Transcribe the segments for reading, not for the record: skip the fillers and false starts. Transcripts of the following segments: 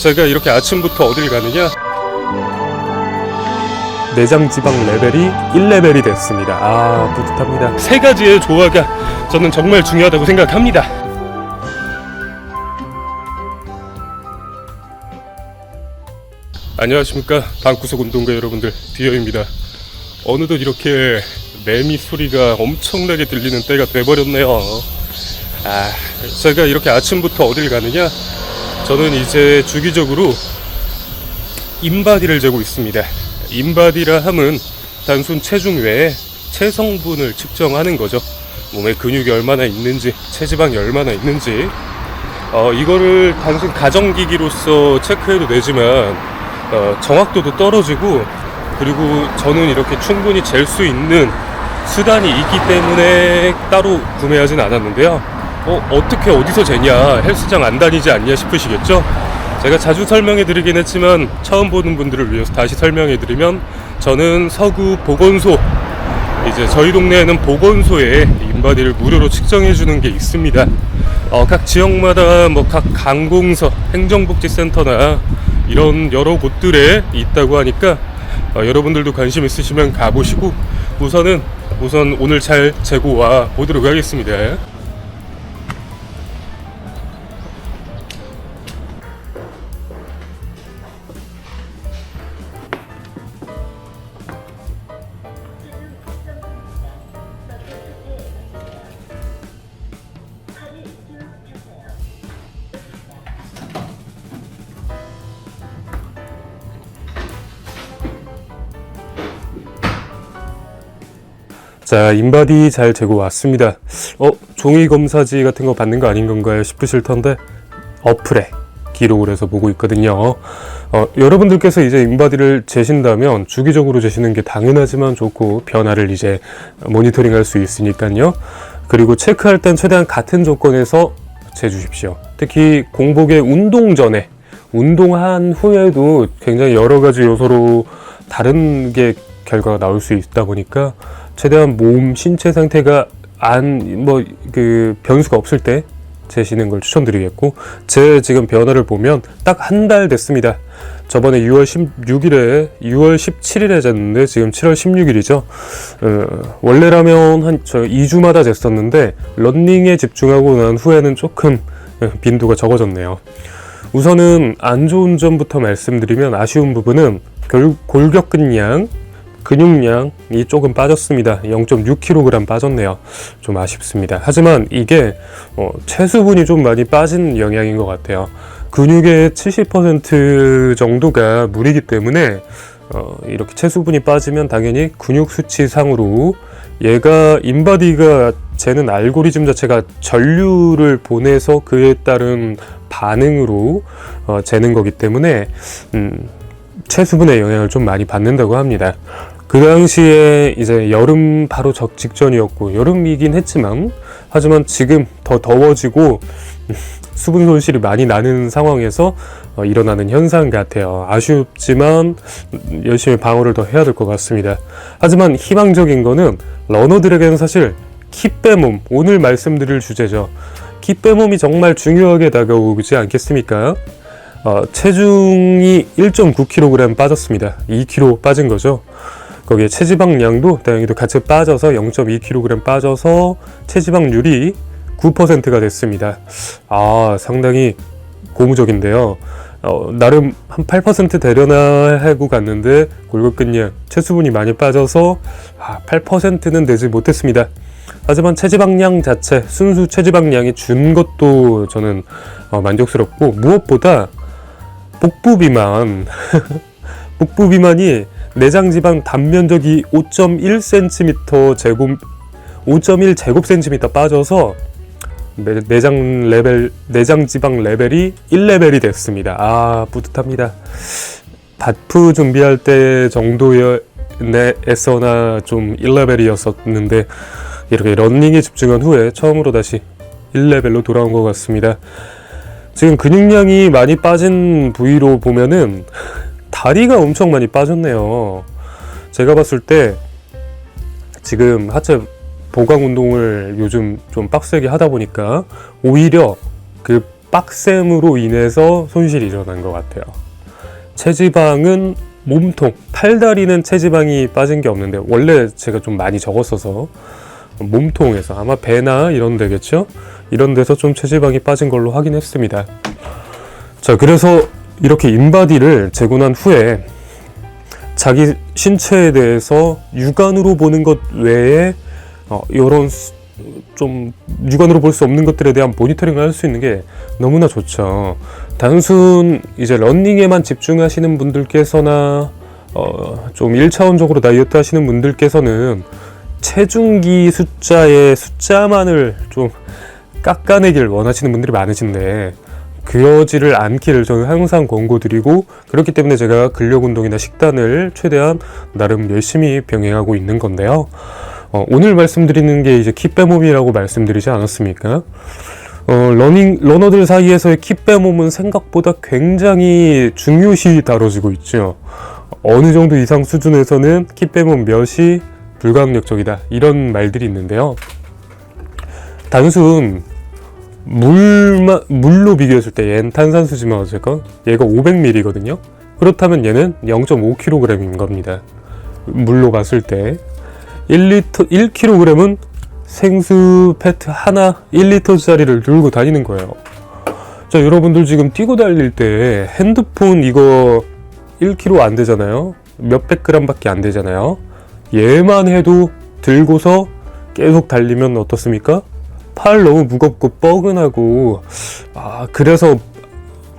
제가 이렇게 아침부터 어딜 가느냐? 내장 지방 레벨이 1레벨이 됐습니다. 아, 뿌듯합니다. 세 가지의 조화가 저는 정말 중요하다고 생각합니다. 안녕하십니까, 방구석 운동가 여러분들, 디어입니다. 어느덧 이렇게 매미 소리가 엄청나게 들리는 때가 돼버렸네요. 제가 이렇게 아침부터 어딜 가느냐? 저는 이제 주기적으로 인바디를 재고 있습니다. 인바디라 함은 단순 체중 외에 체성분을 측정하는 거죠. 몸에 근육이 얼마나 있는지, 체지방이 얼마나 있는지, 이거를 단순 가정기기로서 체크해도 되지만 정확도도 떨어지고, 그리고 저는 이렇게 충분히 잴 수 있는 수단이 있기 때문에 따로 구매하진 않았는데요. 어떻게 어디서 재냐, 헬스장 안 다니지 않냐 싶으시겠죠? 제가 자주 설명해 드리긴 했지만 처음 보는 분들을 위해서 다시 설명해 드리면, 저는 서구 보건소, 이제 저희 동네에는 보건소에 인바디를 무료로 측정해 주는 게 있습니다. 각 지역마다 각 관공서, 행정복지센터나 이런 여러 곳들에 있다고 하니까 여러분들도 관심 있으시면 가보시고, 우선 오늘 잘 재고 와 보도록 하겠습니다. 자, 인바디 잘 재고 왔습니다. 종이 검사지 같은 거 받는 거 아닌 건가요 싶으실 텐데, 어플에 기록을 해서 보고 있거든요. 여러분들께서 이제 인바디를 재신다면 주기적으로 재시는 게 당연하지만 좋고, 변화를 이제 모니터링 할 수 있으니까요. 그리고 체크할 땐 최대한 같은 조건에서 재주십시오. 특히 공복에 운동 전에, 운동한 후에도 굉장히 여러 가지 요소로 다른 게 결과가 나올 수 있다 보니까 최대한 몸, 신체 상태가 변수가 없을 때 재시는 걸 추천드리겠고, 제 지금 변화를 보면 딱 한 달 됐습니다. 저번에 6월 17일에 쟀는데 지금 7월 16일이죠. 원래라면 저 2주마다 쟀었는데, 러닝에 집중하고 난 후에는 조금 빈도가 적어졌네요. 우선은 안 좋은 점부터 말씀드리면, 아쉬운 부분은 골격근량, 근육량이 조금 빠졌습니다. 0.6kg 빠졌네요. 좀 아쉽습니다. 하지만 이게 체수분이 좀 많이 빠진 영향인 것 같아요. 근육의 70% 정도가 물이기 때문에 이렇게 체수분이 빠지면 당연히 근육 수치상으로, 얘가 인바디가 재는 알고리즘 자체가 전류를 보내서 그에 따른 반응으로 재는 거기 때문에 체수분의 영향을 좀 많이 받는다고 합니다. 그 당시에 이제 여름 바로 직전이었고, 여름이긴 했지만, 하지만 지금 더 더워지고 수분 손실이 많이 나는 상황에서 일어나는 현상 같아요. 아쉽지만 열심히 방어를 더 해야 될 것 같습니다. 하지만 희망적인 거는, 러너들에게는 사실 키 빼몸, 오늘 말씀드릴 주제죠. 키 빼몸이 정말 중요하게 다가오지 않겠습니까? 체중이 1.9kg 빠졌습니다. 2kg 빠진 거죠. 거기에 체지방량도 다행히도 같이 빠져서 0.2kg 빠져서 체지방률이 9%가 됐습니다. 상당히 고무적인데요. 나름 한 8% 되려나 하고 갔는데, 골격근량, 체수분이 많이 빠져서 8%는 되지 못했습니다. 하지만 체지방량 자체, 순수 체지방량이 준 것도 저는 만족스럽고, 무엇보다 복부 비만 복부 비만이 내장지방 단면적이 5.1 제곱센티미터 빠져서 내장지방 레벨이 1레벨이 됐습니다. 뿌듯합니다. 바프 준비할 때 정도에서나 좀 1레벨이었었는데, 이렇게 러닝에 집중한 후에 처음으로 다시 1레벨로 돌아온 것 같습니다. 지금 근육량이 많이 빠진 부위로 보면은 다리가 엄청 많이 빠졌네요. 제가 봤을 때 지금 하체 보강 운동을 요즘 좀 빡세게 하다 보니까 오히려 그 빡셈으로 인해서 손실이 일어난 것 같아요. 체지방은 몸통, 팔다리는 체지방이 빠진 게 없는데 원래 제가 좀 많이 적었어서 몸통에서 아마 배나 이런 데겠죠? 이런 데서 좀 체지방이 빠진 걸로 확인했습니다. 자, 그래서 이렇게 인바디를 재고 난 후에 자기 신체에 대해서 육안으로 보는 것 외에 이런 좀 육안으로 볼 수 없는 것들에 대한 모니터링을 할 수 있는 게 너무나 좋죠. 단순 이제 러닝에만 집중하시는 분들께서나 좀 1차원적으로 다이어트 하시는 분들께서는 체중기 숫자의 숫자만을 좀 깎아내길 원하시는 분들이 많으신데 그러지를 않기를 저는 항상 권고드리고, 그렇기 때문에 제가 근력운동이나 식단을 최대한 나름 열심히 병행하고 있는 건데요. 오늘 말씀드리는 게 이제 킥빼몸이라고 말씀드리지 않았습니까? 러너들 사이에서의 킥빼몸은 생각보다 굉장히 중요시 다뤄지고 있죠. 어느 정도 이상 수준에서는 킥빼몸 몇이 불가항력적이다, 이런 말들이 있는데요. 단순 물로 비교했을 때 얘는 탄산수지만 어쨌건 얘가 500ml거든요. 그렇다면 얘는 0.5kg인 겁니다. 물로 봤을 때 1kg은 생수 페트 하나 1리터짜리를 들고 다니는 거예요. 자, 여러분들 지금 뛰고 달릴 때 핸드폰 이거 1kg 안 되잖아요. 몇백 그램 밖에 안 되잖아요. 얘만 해도 들고서 계속 달리면 어떻습니까? 팔 너무 무겁고 뻐근하고, 그래서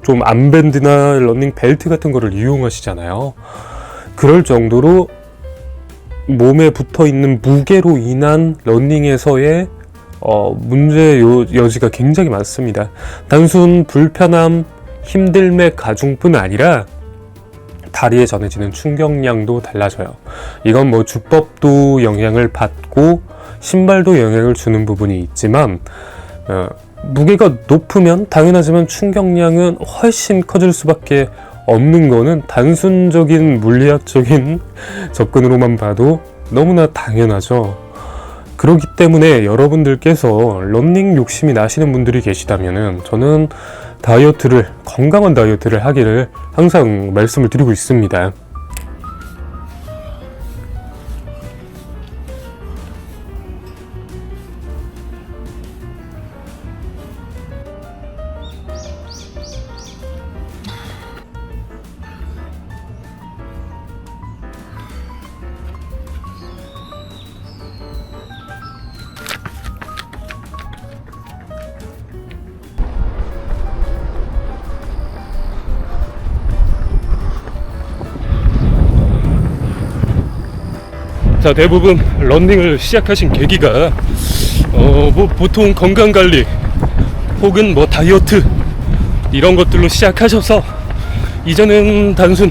좀 암밴드나 러닝 벨트 같은 거를 이용하시잖아요. 그럴 정도로 몸에 붙어 있는 무게로 인한 러닝에서의 문제 여지가 굉장히 많습니다. 단순 불편함, 힘듦의 가중뿐 아니라 다리에 전해지는 충격량도 달라져요. 이건 뭐 주법도 영향을 받고 신발도 영향을 주는 부분이 있지만, 무게가 높으면 당연하지만 충격량은 훨씬 커질 수밖에 없는 거는 단순적인 물리학적인 접근으로만 봐도 너무나 당연하죠. 그렇기 때문에 여러분들께서 러닝 욕심이 나시는 분들이 계시다면은 저는 건강한 다이어트를 하기를 항상 말씀을 드리고 있습니다. 자, 대부분 러닝을 시작하신 계기가 뭐 보통 건강관리 혹은 뭐 다이어트 이런 것들로 시작하셔서 이제는 단순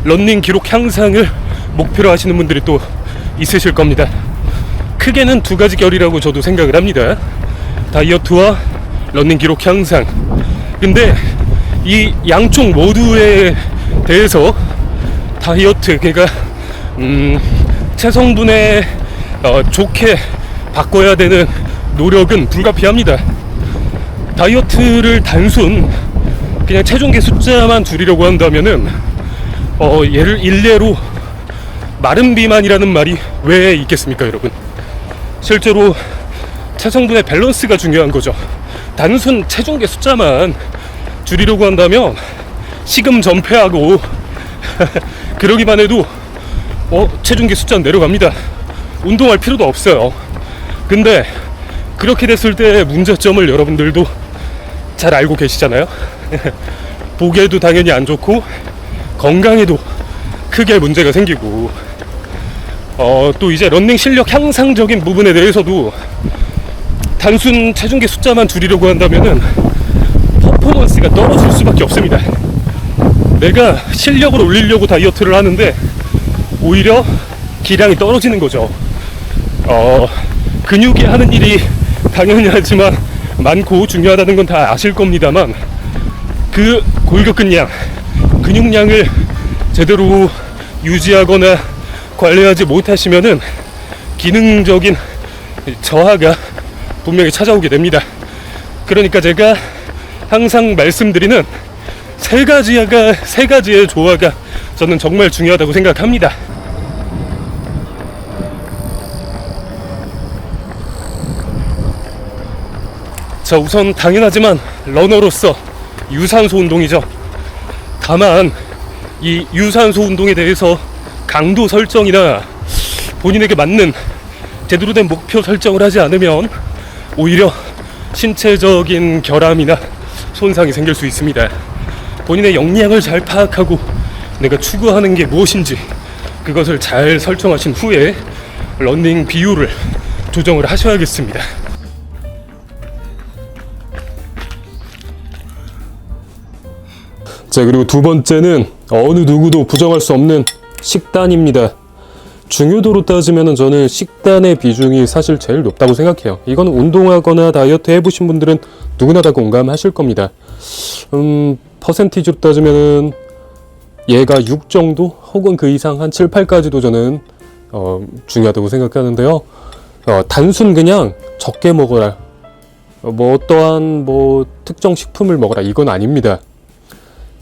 러닝 기록 향상을 목표로 하시는 분들이 또 있으실 겁니다. 크게는 두 가지 결이라고 저도 생각을 합니다. 다이어트와 러닝 기록 향상. 근데 이 양쪽 모두에 대해서 다이어트, 그러니까 체성분에 좋게 바꿔야 되는 노력은 불가피합니다. 다이어트를 단순 그냥 체중계 숫자만 줄이려고 한다면은 일례로 마른 비만이라는 말이 왜 있겠습니까, 여러분? 실제로 체성분의 밸런스가 중요한 거죠. 단순 체중계 숫자만 줄이려고 한다면 시금전폐하고 그러기만 해도 체중계 숫자는 내려갑니다. 운동할 필요도 없어요. 근데 그렇게 됐을 때 문제점을 여러분들도 잘 알고 계시잖아요. 보기에도 당연히 안 좋고 건강에도 크게 문제가 생기고, 또 이제 러닝 실력 향상적인 부분에 대해서도 단순 체중계 숫자만 줄이려고 한다면은 퍼포먼스가 떨어질 수밖에 없습니다. 내가 실력을 올리려고 다이어트를 하는데 오히려 기량이 떨어지는 거죠. 근육이 하는 일이 당연히 하지만 많고 중요하다는 건 다 아실 겁니다만, 그 골격근량, 근육량을 제대로 유지하거나 관리하지 못하시면은 기능적인 저하가 분명히 찾아오게 됩니다. 그러니까 제가 항상 말씀드리는 세 가지의 조화가 저는 정말 중요하다고 생각합니다. 자, 우선 당연하지만 러너로서 유산소 운동이죠. 다만 이 유산소 운동에 대해서 강도 설정이나 본인에게 맞는 제대로 된 목표 설정을 하지 않으면 오히려 신체적인 결함이나 손상이 생길 수 있습니다. 본인의 역량을 잘 파악하고 내가 추구하는 게 무엇인지 그것을 잘 설정하신 후에 러닝 비율을 조정을 하셔야겠습니다. 자, 그리고 두 번째는 어느 누구도 부정할 수 없는 식단입니다. 중요도로 따지면 저는 식단의 비중이 사실 제일 높다고 생각해요. 이건 운동하거나 다이어트 해보신 분들은 누구나 다 공감하실 겁니다. 퍼센티지로 따지면 얘가 6 정도 혹은 그 이상 한 7, 8까지도 저는 중요하다고 생각하는데요. 단순 그냥 적게 먹어라, 뭐 어떠한 뭐 특정 식품을 먹어라, 이건 아닙니다.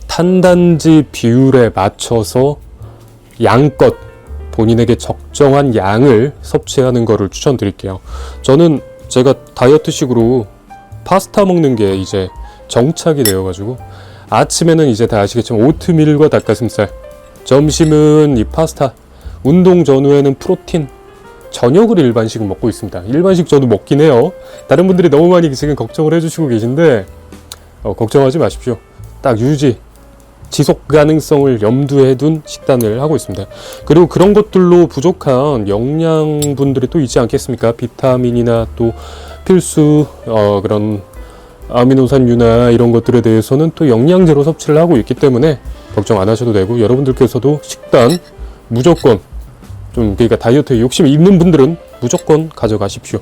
탄단지 비율에 맞춰서 양껏 본인에게 적정한 양을 섭취하는 거를 추천드릴게요. 저는 제가 다이어트식으로 파스타 먹는 게 이제 정착이 되어가지고 아침에는 이제 다 아시겠지만 오트밀과 닭가슴살, 점심은 이 파스타, 운동 전후에는 프로틴, 저녁을 일반식 먹고 있습니다. 일반식 저도 먹긴 해요. 다른 분들이 너무 많이 지금 걱정을 해주시고 계신데 걱정하지 마십시오. 딱 유지, 지속 가능성을 염두에 둔 식단을 하고 있습니다. 그리고 그런 것들로 부족한 영양분들이 또 있지 않겠습니까? 비타민이나 또 필수 그런 아미노산유나 이런 것들에 대해서는 또 영양제로 섭취를 하고 있기 때문에 걱정 안 하셔도 되고, 여러분들께서도 식단 무조건 좀, 그러니까 다이어트에 욕심이 있는 분들은 무조건 가져가십시오.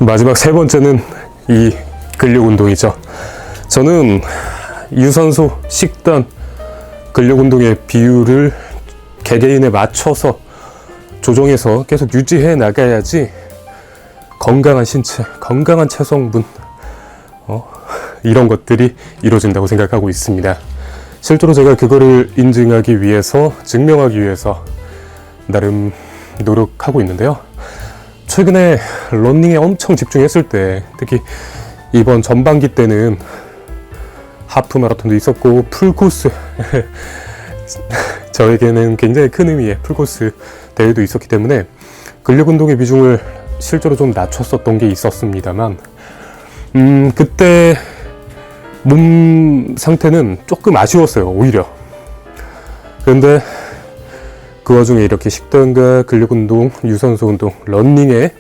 마지막 세 번째는 이 근력 운동이죠. 저는 유산소, 식단, 근력 운동의 비율을 개개인에 맞춰서 조정해서 계속 유지해 나가야지 건강한 신체, 건강한 체성분 이런 것들이 이루어진다고 생각하고 있습니다. 실제로 제가 그거를 인증하기 위해서, 증명하기 위해서 나름 노력하고 있는데요. 최근에 러닝에 엄청 집중했을 때, 특히 이번 전반기 때는 하프 마라톤도 있었고 풀코스 저에게는 굉장히 큰 의미의 풀코스 대회도 있었기 때문에 근력 운동의 비중을 실제로 좀 낮췄었던 게 있었습니다만, 그때 몸 상태는 조금 아쉬웠어요, 오히려. 그런데 그 와중에 이렇게 식단과 근력 운동, 유산소 운동, 러닝의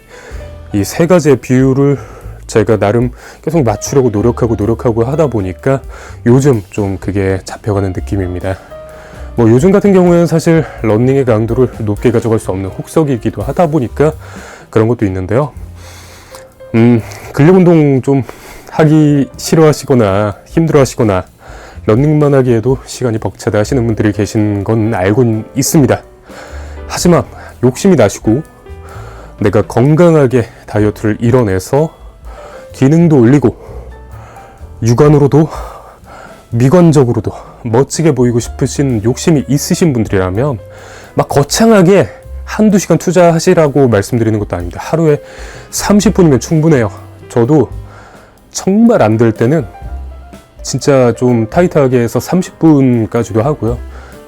이 세 가지의 비율을 제가 나름 계속 맞추려고 노력하고 하다 보니까 요즘 좀 그게 잡혀가는 느낌입니다. 뭐 요즘 같은 경우에는 사실 러닝의 강도를 높게 가져갈 수 없는 혹석이기도 하다 보니까 그런 것도 있는데요. 근력 운동 좀 하기 싫어하시거나 힘들어하시거나 러닝만 하기에도 시간이 벅차다 하시는 분들이 계신 건 알고 있습니다. 하지만 욕심이 나시고 내가 건강하게 다이어트를 이뤄내서 기능도 올리고 육안으로도 미관적으로도 멋지게 보이고 싶으신 욕심이 있으신 분들이라면 막 거창하게 한두 시간 투자하시라고 말씀드리는 것도 아닙니다. 하루에 30분이면 충분해요. 저도 정말 안 될 때는 진짜 좀 타이트하게 해서 30분까지도 하고요.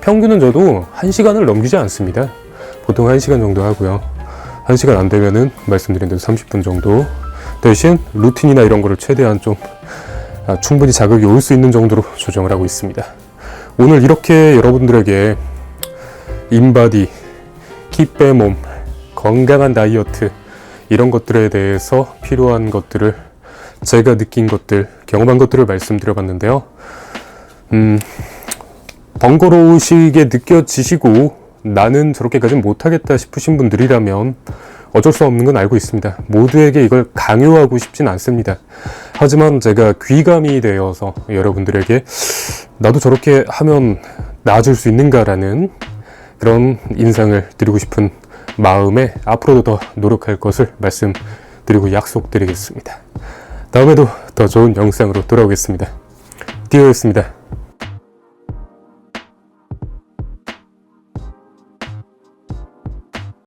평균은 저도 1시간을 넘기지 않습니다. 보통 1시간 정도 하고요. 1시간 안 되면은 말씀드린 대로 30분 정도, 대신 루틴이나 이런 거를 최대한 좀 충분히 자극이 올 수 있는 정도로 조정을 하고 있습니다. 오늘 이렇게 여러분들에게 인바디, 키 빼몸, 건강한 다이어트 이런 것들에 대해서 필요한 것들을, 제가 느낀 것들, 경험한 것들을 말씀드려봤는데요. 번거로우시게 느껴지시고 나는 저렇게까지는 못하겠다 싶으신 분들이라면 어쩔 수 없는 건 알고 있습니다. 모두에게 이걸 강요하고 싶진 않습니다. 하지만 제가 귀감이 되어서 여러분들에게 나도 저렇게 하면 나아질 수 있는가라는 그런 인상을 드리고 싶은 마음에 앞으로도 더 노력할 것을 말씀드리고 약속드리겠습니다. 다음에도 더 좋은 영상으로 돌아오겠습니다. 디오였습니다.